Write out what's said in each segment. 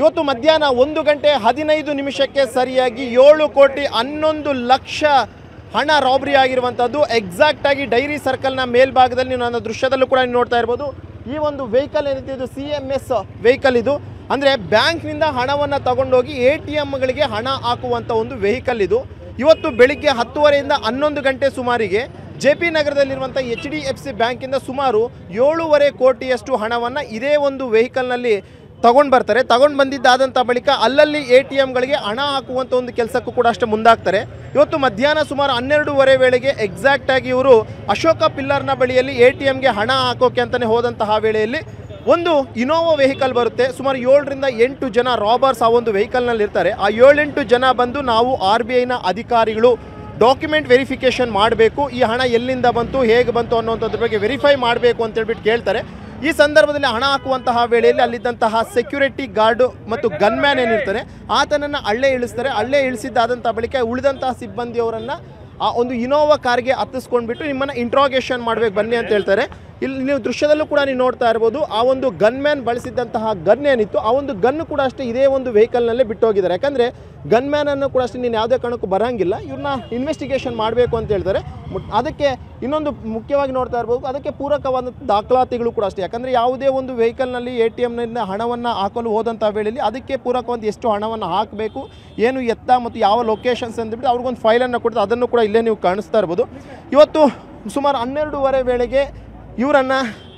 ಇವತ್ತು ಮಧ್ಯಾಹ್ನ 1:15 ಸರಿಯಾಗಿ 7,11,00,000 ಹಣ ರಾಬರಿ ಆಗಿರುವಂಥದ್ದು. ಎಕ್ಸಾಕ್ಟ್ ಆಗಿ ಡೈರಿ ಸರ್ಕಲ್ನ ಮೇಲ್ಭಾಗದಲ್ಲಿ ನೀವು ನನ್ನ ದೃಶ್ಯದಲ್ಲೂ ಕೂಡ ನೋಡ್ತಾ ಇರ್ಬೋದು. ಈ ಒಂದು ವೆಹಿಕಲ್ ಏನಿದೆ ಇದು CMS ವೆಹಿಕಲ್. ಇದು ಅಂದರೆ ಬ್ಯಾಂಕ್ನಿಂದ ಹಣವನ್ನು ತಗೊಂಡೋಗಿ ATMಗಳಿಗೆ ಹಣ ಹಾಕುವಂಥ ಒಂದು ವೆಹಿಕಲ್ ಇದು. ಇವತ್ತು ಬೆಳಿಗ್ಗೆ 10:30ಯಿಂದ 11 ಗಂಟೆ ಸುಮಾರಿಗೆ JP ನಗರದಲ್ಲಿರುವಂಥ HDFC ಬ್ಯಾಂಕಿಂದ ಸುಮಾರು 7.5 ಕೋಟಿಯಷ್ಟು ಹಣವನ್ನು ಇದೇ ಒಂದು ವೆಹಿಕಲ್ನಲ್ಲಿ ತಗೊಂಡು ಬರ್ತಾರೆ. ತಗೊಂಡು ಬಂದಿದ್ದಾದಂಥ ಬಳಿಕ ಅಲ್ಲಲ್ಲಿ ATMಗಳಿಗೆ ಹಣ ಹಾಕುವಂಥ ಒಂದು ಕೆಲಸಕ್ಕೂ ಕೂಡ ಅಷ್ಟೇ ಮುಂದಾಗ್ತಾರೆ. ಇವತ್ತು ಮಧ್ಯಾಹ್ನ ಸುಮಾರು 12:30 ವೇಳೆಗೆ ಎಕ್ಸಾಕ್ಟಾಗಿ ಇವರು ಅಶೋಕ ಪಿಲ್ಲರ್ನ ಬಳಿಯಲ್ಲಿ ATMಗೆ ಹಣ ಹಾಕೋಕೆ ಅಂತಲೇ ಹೋದಂತಹ ವೇಳೆಯಲ್ಲಿ ಒಂದು ಇನೋವಾ ವೆಹಿಕಲ್ ಬರುತ್ತೆ. ಸುಮಾರು 7ರಿಂದ 8 ಜನ ರಾಬರ್ಸ್ ಆ ಒಂದು ವೆಹಿಕಲ್ನಲ್ಲಿ ಇರ್ತಾರೆ. ಆ 7-8 ಜನ ಬಂದು ನಾವು RBIನ ಅಧಿಕಾರಿಗಳು ಡಾಕ್ಯುಮೆಂಟ್ ವೆರಿಫಿಕೇಷನ್ ಮಾಡಬೇಕು, ಈ ಹಣ ಎಲ್ಲಿಂದ ಬಂತು ಹೇಗೆ ಬಂತು ಅನ್ನೋಂಥದ್ರ ಬಗ್ಗೆ ವೆರಿಫೈ ಮಾಡಬೇಕು ಅಂತೇಳ್ಬಿಟ್ಟು ಕೇಳ್ತಾರೆ. ಈ ಸಂದರ್ಭದಲ್ಲಿ ಹಣ ಹಾಕುವಂತಹ ವೇಳೆಯಲ್ಲಿ ಅಲ್ಲಿದ್ದಂತಹ ಸೆಕ್ಯೂರಿಟಿ ಗಾರ್ಡು ಮತ್ತು ಗನ್ಮ್ಯಾನ್ ಏನಿರ್ತಾರೆ ಆತನನ್ನು ಅಲ್ಲೇ ಇಳಿಸ್ತಾರೆ. ಅಲ್ಲೇ ಇಳಿಸಿದ್ದಾದಂಥ ಬಳಿಕ ಉಳಿದಂತಹ ಸಿಬ್ಬಂದಿಯವರನ್ನು ಆ ಒಂದು ಇನೋವಾ ಕಾರ್ಗೆ ಹತ್ತಿಸ್ಕೊಂಡ್ಬಿಟ್ಟು ನಿಮ್ಮನ್ನು ಇಂಟ್ರಾಗೇಷನ್ ಮಾಡಬೇಕು ಬನ್ನಿ ಅಂತ ಹೇಳ್ತಾರೆ. ಇಲ್ಲಿ ನೀವು ದೃಶ್ಯದಲ್ಲೂ ಕೂಡ ನೀವು ನೋಡ್ತಾ ಇರ್ಬೋದು. ಆ ಒಂದು ಗನ್ಮ್ಯಾನ್ ಬಳಸಿದ್ದಂತಹ ಗನ್ ಏನಿತ್ತು ಆ ಒಂದು ಗನ್ನು ಕೂಡ ಅಷ್ಟೇ ಇದೇ ಒಂದು ವೆಹಿಕಲ್ನಲ್ಲೇ ಬಿಟ್ಟು ಹೋಗಿದ್ದಾರೆ. ಯಾಕಂದರೆ ಗನ್ಮ್ಯಾನನ್ನು ಕೂಡ ಅಷ್ಟೇ ನೀನು ಯಾವುದೇ ಕಾರಣಕ್ಕೂ ಬರೋಂಗಿಲ್ಲ, ಇವ್ರನ್ನ ಇನ್ವೆಸ್ಟಿಗೇಷನ್ ಮಾಡಬೇಕು ಅಂತ ಹೇಳ್ತಾರೆ. ಅದಕ್ಕೆ ಇನ್ನೊಂದು ಮುಖ್ಯವಾಗಿ ನೋಡ್ತಾ ಇರ್ಬೋದು, ಅದಕ್ಕೆ ಪೂರಕವಾದ ದಾಖಲಾತಿಗಳು ಕೂಡ ಅಷ್ಟೇ. ಯಾಕಂದರೆ ಯಾವುದೇ ಒಂದು ವೆಹಿಕಲ್ನಲ್ಲಿ ATMನಿಂದ ಹಣವನ್ನು ಹಾಕಲು ಹೋದಂಥ ವೇಳೆಯಲ್ಲಿ ಅದಕ್ಕೆ ಪೂರಕವಾದ ಎಷ್ಟು ಹಣವನ್ನು ಹಾಕಬೇಕು, ಏನು ಎತ್ತ ಮತ್ತು ಯಾವ ಲೊಕೇಶನ್ಸ್ ಅಂದ್ಬಿಟ್ಟು ಅವ್ರಿಗೊಂದು ಫೈಲನ್ನು ಕೊಡ್ತಾರೆ. ಅದನ್ನು ಕೂಡ ಇಲ್ಲೇ ನೀವು ಕಾಣಿಸ್ತಾ ಇರ್ಬೋದು. ಇವತ್ತು ಸುಮಾರು 12:30 ವೇಳೆಗೆ ಇವರನ್ನು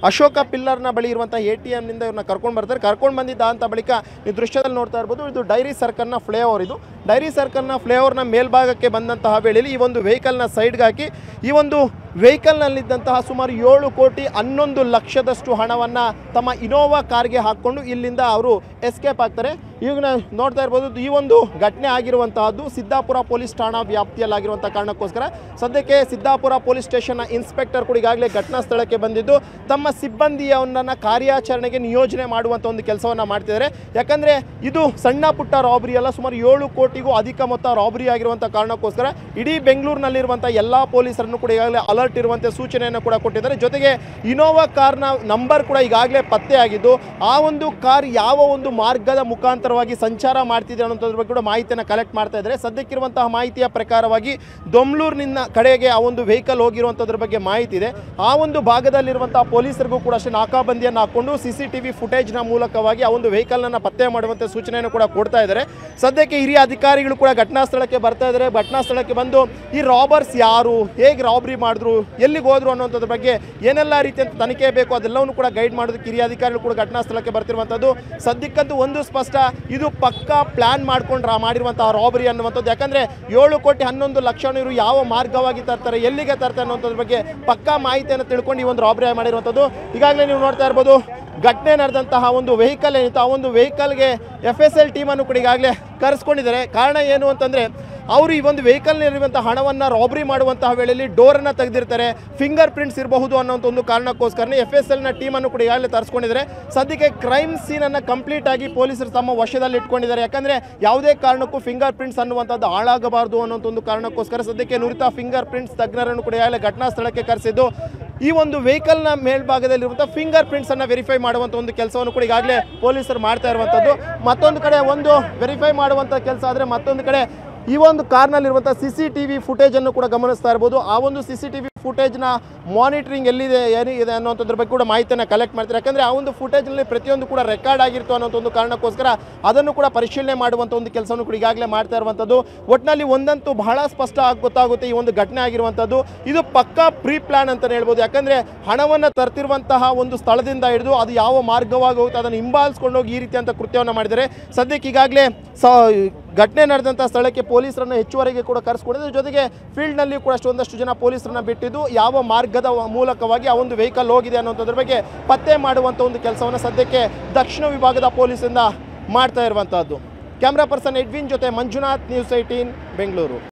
ಅಶೋಕ ಪಿಲ್ಲರ್ನ ಬಳಿ ಇರುವಂಥ ATMನಿಂದ ಇವ್ರನ್ನ ಕರ್ಕೊಂಡು ಬರ್ತಾರೆ. ಕರ್ಕೊಂಡು ಬಂದಿದ್ದಂಥ ಬಳಿಕ ನೀವು ದೃಶ್ಯದಲ್ಲಿ ನೋಡ್ತಾ ಇರ್ಬೋದು. ಇದು ಡೈರಿ ಸರ್ಕಲ್ನ ಫ್ಲೈಓವರ್. ಇದು ಡೈರಿ ಸರ್ಕಲ್ನ ಫ್ಲೈಓವರ್ನ ಮೇಲ್ಭಾಗಕ್ಕೆ ಬಂದಂತಹ ವೇಳೆಯಲ್ಲಿ ಈ ಒಂದು ವೆಹಿಕಲ್ನ ಸೈಡ್ಗೆ ಹಾಕಿ ಈ ಒಂದು ವೆಹಿಕಲ್ನಲ್ಲಿದ್ದಂತಹ ಸುಮಾರು 7,11,00,000 ಹಣವನ್ನು ತಮ್ಮ ಇನೋವಾ ಕಾರ್ಗೆ ಹಾಕ್ಕೊಂಡು ಇಲ್ಲಿಂದ ಅವರು ಎಸ್ಕೇಪ್ ಆಗ್ತಾರೆ. ಈಗ ನೋಡ್ತಾ ಇರ್ಬೋದು ಈ ಒಂದು ಘಟನೆ ಆಗಿರುವಂತಹದ್ದು ಸಿದ್ದಾಪುರ ಪೊಲೀಸ್ ಠಾಣಾ ವ್ಯಾಪ್ತಿಯಲ್ಲಾಗಿರುವಂಥ ಕಾರಣಕ್ಕೋಸ್ಕರ ಸದ್ಯಕ್ಕೆ ಸಿದ್ದಾಪುರ ಪೊಲೀಸ್ ಸ್ಟೇಷನ್ನ ಇನ್ಸ್ಪೆಕ್ಟರ್ ಕೂಡ ಈಗಾಗಲೇ ಘಟನಾ ಸ್ಥಳಕ್ಕೆ ಬಂದಿದ್ದು ತಮ್ಮ ಸಿಬ್ಬಂದಿಯವರನ್ನು ಕಾರ್ಯಾಚರಣೆಗೆ ನಿಯೋಜನೆ ಮಾಡುವಂಥ ಒಂದು ಕೆಲಸವನ್ನು ಮಾಡ್ತಿದ್ದಾರೆ. ಯಾಕಂದರೆ ಇದು ಸಣ್ಣ ಪುಟ್ಟ ರಾಬರಿ ಅಲ್ಲ, ಸುಮಾರು 7 ಕೋಟಿಗೂ ಅಧಿಕ ಮೊತ್ತ ರಾಬರಿ ಆಗಿರುವಂಥ ಕಾರಣಕ್ಕೋಸ್ಕರ ಇಡೀ ಬೆಂಗಳೂರಿನಲ್ಲಿರುವಂಥ ಎಲ್ಲ ಪೊಲೀಸರನ್ನು ಕೂಡ ಈಗಾಗಲೇ ಅಲರ್ಟ್ ಇರುವಂತೆ ಸೂಚನೆಯನ್ನು ಕೂಡ ಕೊಟ್ಟಿದ್ದಾರೆ. ಜೊತೆಗೆ ಇನೋವಾ ಕಾರ್ನ ನಂಬರ್ ಕೂಡ ಈಗಾಗಲೇ ಪತ್ತೆ ಆಗಿದ್ದು ಆ ಒಂದು ಕಾರ್ ಯಾವ ಒಂದು ಮಾರ್ಗದ ಮುಖಾಂತರವಾಗಿ ಸಂಚಾರ ಮಾಡ್ತಿದೆ ಅನ್ನೋದ್ರ ಬಗ್ಗೆ ಕೂಡ ಮಾಹಿತಿಯನ್ನು ಕಲೆಕ್ಟ್ ಮಾಡ್ತಾ ಇದ್ದಾರೆ. ಸದ್ಯಕ್ಕಿರುವಂತಹ ಮಾಹಿತಿಯ ಪ್ರಕಾರವಾಗಿ ದೊಮ್ಲೂರಿನಿಂದ ಕಡೆಗೆ ಆ ಒಂದು ವೆಹಿಕಲ್ ಹೋಗಿರುವಂಥದ್ರ ಬಗ್ಗೆ ಮಾಹಿತಿ ಇದೆ. ಆ ಒಂದು ಭಾಗದಲ್ಲಿರುವಂತಹ ಪೊಲೀಸರಿಗೂ ಕೂಡ ಅಷ್ಟೇ ನಾಕಾಬಂದಿಯನ್ನು ಹಾಕೊಂಡು CCTV ಫುಟೇಜ್ನ ಮೂಲಕವಾಗಿ ಆ ಒಂದು ವೆಹಿಕಲ್ನ ಪತ್ತೆ ಮಾಡುವಂತೆ ಸೂಚನೆಯನ್ನು ಕೂಡ ಕೊಡ್ತಾ ಇದ್ದಾರೆ. ಸದ್ಯಕ್ಕೆ ಹಿರಿಯ ಅಧಿಕಾರಿಗಳು ಕೂಡ ಘಟನಾ ಸ್ಥಳಕ್ಕೆ ಬರ್ತಾ ಇದ್ದಾರೆ. ಘಟನಾ ಸ್ಥಳಕ್ಕೆ ಬಂದು ಈ ರಾಬರ್ಸ್ ಯಾರು, ಹೇಗೆ ರಾಬರಿ ಮಾಡಿದ್ರು, ಎಲ್ಲಿಗೆ ಹೋದ್ರು ಅನ್ನೋಂಥದ್ರ ಬಗ್ಗೆ ಏನೆಲ್ಲ ರೀತಿಯಂತ ತನಿಖೆ ಬೇಕು ಅದೆಲ್ಲವನ್ನು ಕೂಡ ಗೈಡ್ ಮಾಡೋದಕ್ಕೆ ಹಿರಿಯ ಅಧಿಕಾರಿಗಳು ಕೂಡ ಘಟನಾ ಸ್ಥಳಕ್ಕೆ ಬರ್ತಿರುವಂಥದ್ದು. ಸದ್ಯಕ್ಕಂತೂ ಒಂದು ಸ್ಪಷ್ಟ, ಇದು ಪಕ್ಕಾ ಪ್ಲಾನ್ ಮಾಡ್ಕೊಂಡು ಮಾಡಿರುವಂತಹ ರಾಬರಿ ಅನ್ನುವಂಥದ್ದು. ಯಾಕಂದರೆ 7,11,00,000 ಇವರು ಯಾವ ಮಾರ್ಗವಾಗಿ ತರ್ತಾರೆ, ಎಲ್ಲಿಗೆ ತರ್ತಾರೆ ಅನ್ನೋಂಥದ್ರ ಬಗ್ಗೆ ಪಕ್ಕಾ ಮಾಹಿತಿಯನ್ನು ತಿಳ್ಕೊಂಡು ಈ ಒಂದು ರಾಬರಿ ಮಾಡಿರುವಂಥದ್ದು. ಈಗಾಗಲೇ ನೀವು ನೋಡ್ತಾ ಇರ್ಬೋದು ಘಟನೆ ನಡೆದಂತಹ ಒಂದು ವೆಹಿಕಲ್ ಏನಿತ್ತು ಆ ಒಂದು ವೆಹಿಕಲ್ಗೆ FSL ಟೀಮನ್ನು ಕೂಡ ಈಗಾಗಲೇ ಕರೆಸ್ಕೊಂಡಿದ್ದಾರೆ. ಕಾರಣ ಏನು ಅಂತಂದರೆ ಅವರು ಈ ಒಂದು ವೆಹಿಕಲ್ನಲ್ಲಿರುವಂಥ ಹಣವನ್ನು ರಾಬರಿ ಮಾಡುವಂತಹ ವೇಳೆಯಲ್ಲಿ ಡೋರನ್ನು ತೆಗೆದಿರ್ತಾರೆ, ಫಿಂಗರ್ ಪ್ರಿಂಟ್ಸ್ ಇರಬಹುದು ಅನ್ನೋಂಥ ಒಂದು ಕಾರಣಕ್ಕೋಸ್ಕರನೇ FSLನ ಟೀಮನ್ನು ಕೂಡ ಈಗಾಗಲೇ ತರಿಸ್ಕೊಂಡಿದ್ದಾರೆ. ಸದ್ಯಕ್ಕೆ ಕ್ರೈಮ್ ಸೀನನ್ನು ಕಂಪ್ಲೀಟ್ ಆಗಿ ಪೊಲೀಸರು ತಮ್ಮ ವಶದಲ್ಲಿ ಇಟ್ಕೊಂಡಿದ್ದಾರೆ. ಯಾಕಂದರೆ ಯಾವುದೇ ಕಾರಣಕ್ಕೂ ಫಿಂಗರ್ ಪ್ರಿಂಟ್ಸ್ ಅನ್ನುವಂಥದ್ದು ಹಾಳಾಗಬಾರ್ದು ಅನ್ನೋಂಥ ಒಂದು ಕಾರಣಕ್ಕೋಸ್ಕರ ಸದ್ಯಕ್ಕೆ ನುರಿತ ಫಿಂಗರ್ ಪ್ರಿಂಟ್ಸ್ ತಜ್ಞರನ್ನು ಕೂಡ ಈಗಾಗಲೇ ಘಟನಾ ಸ್ಥಳಕ್ಕೆ ಕರೆಸಿದ್ದು ಈ ಒಂದು ವೆಹಿಕಲ್ನ ಮೇಲ್ಭಾಗದಲ್ಲಿರುವಂಥ ಫಿಂಗರ್ ಪ್ರಿಂಟ್ಸನ್ನು ವೆರಿಫೈ ಮಾಡುವಂಥ ಒಂದು ಕೆಲಸವನ್ನು ಕೂಡ ಈಗಾಗಲೇ ಪೊಲೀಸರು ಮಾಡ್ತಾ ಇರುವಂಥದ್ದು. ಮತ್ತೊಂದು ಕಡೆ ಒಂದು ವೆರಿಫೈ ಮಾಡುವಂಥ ಕೆಲಸ ಆದರೆ ಮತ್ತೊಂದು ಕಡೆ ಈ ಒಂದು ಕಾರ್ನಲ್ಲಿರುವಂಥ CCTV ಫುಟೇಜನ್ನು ಕೂಡ ಗಮನಿಸ್ತಾ ಇರ್ಬೋದು. ಆ ಒಂದು CCTV ಫುಟೇಜ್ನ ಮಾನಿಟರಿಂಗ್ ಎಲ್ಲಿದೆ ಏನಿದೆ ಅನ್ನೋಂಥದ್ರ ಬಗ್ಗೆ ಕೂಡ ಮಾಹಿತಿಯನ್ನು ಕಲೆಕ್ಟ್ ಮಾಡ್ತಾರೆ. ಯಾಕಂದರೆ ಆ ಒಂದು ಫುಟೇಜ್ನಲ್ಲಿ ಪ್ರತಿಯೊಂದು ಕೂಡ ರೆಕಾರ್ಡ್ ಆಗಿತ್ತು ಅನ್ನೋಂಥ ಒಂದು ಕಾರಣಕ್ಕೋಸ್ಕರ ಅದನ್ನು ಕೂಡ ಪರಿಶೀಲನೆ ಮಾಡುವಂಥ ಒಂದು ಕೆಲಸವನ್ನು ಕೂಡ ಈಗಾಗಲೇ ಮಾಡ್ತಾ ಇರುವಂಥದ್ದು. ಒಟ್ಟಿನಲ್ಲಿ ಒಂದಂತೂ ಬಹಳ ಸ್ಪಷ್ಟ ಗೊತ್ತಾಗುತ್ತೆ ಈ ಒಂದು ಘಟನೆ ಆಗಿರುವಂಥದ್ದು ಇದು ಪಕ್ಕಾ ಪ್ರೀ ಪ್ಲಾನ್ ಅಂತಲೇ ಹೇಳ್ಬೋದು. ಯಾಕಂದರೆ ಹಣವನ್ನು ತರ್ತಿರುವಂತಹ ಒಂದು ಸ್ಥಳದಿಂದ ಹಿಡಿದು ಅದು ಯಾವ ಮಾರ್ಗವಾಗಿ ಹೋಗುತ್ತೆ ಅದನ್ನು ಹಿಂಬಾಲಿಸ್ಕೊಂಡು ಹೋಗಿ ಈ ರೀತಿಯಂಥ ಕೃತ್ಯವನ್ನು ಮಾಡಿದ್ದಾರೆ. ಸದ್ಯಕ್ಕೆ ಈಗಾಗಲೇ ಘಟನೆ ನಡೆದಂಥ ಸ್ಥಳಕ್ಕೆ ಪೊಲೀಸರನ್ನು ಹೆಚ್ಚುವರಿಗೆ ಕೂಡ ಕರೆಸ್ಕೊಂಡಿದ್ದು, ಜೊತೆಗೆ ಫೀಲ್ಡ್ನಲ್ಲಿ ಕೂಡ ಒಂದಷ್ಟು ಜನ ಪೊಲೀಸರನ್ನ ಬಿಟ್ಟಿದ್ದು ಯಾವ ಮಾರ್ಗದ ಮೂಲಕವಾಗಿ ಆ ಒಂದು ವೆಹಿಕಲ್ ಹೋಗಿದೆ ಅನ್ನೋಂಥದ್ರ ಬಗ್ಗೆ ಪತ್ತೆ ಮಾಡುವಂಥ ಒಂದು ಕೆಲಸವನ್ನು ಸದ್ಯಕ್ಕೆ ದಕ್ಷಿಣ ವಿಭಾಗದ ಪೊಲೀಸಿಂದ ಮಾಡ್ತಾ ಇರುವಂಥದ್ದು. ಕ್ಯಾಮ್ರಾ ಪರ್ಸನ್ ಎಡ್ವಿನ್ ಜೊತೆ ಮಂಜುನಾಥ್, News 18 ಬೆಂಗಳೂರು.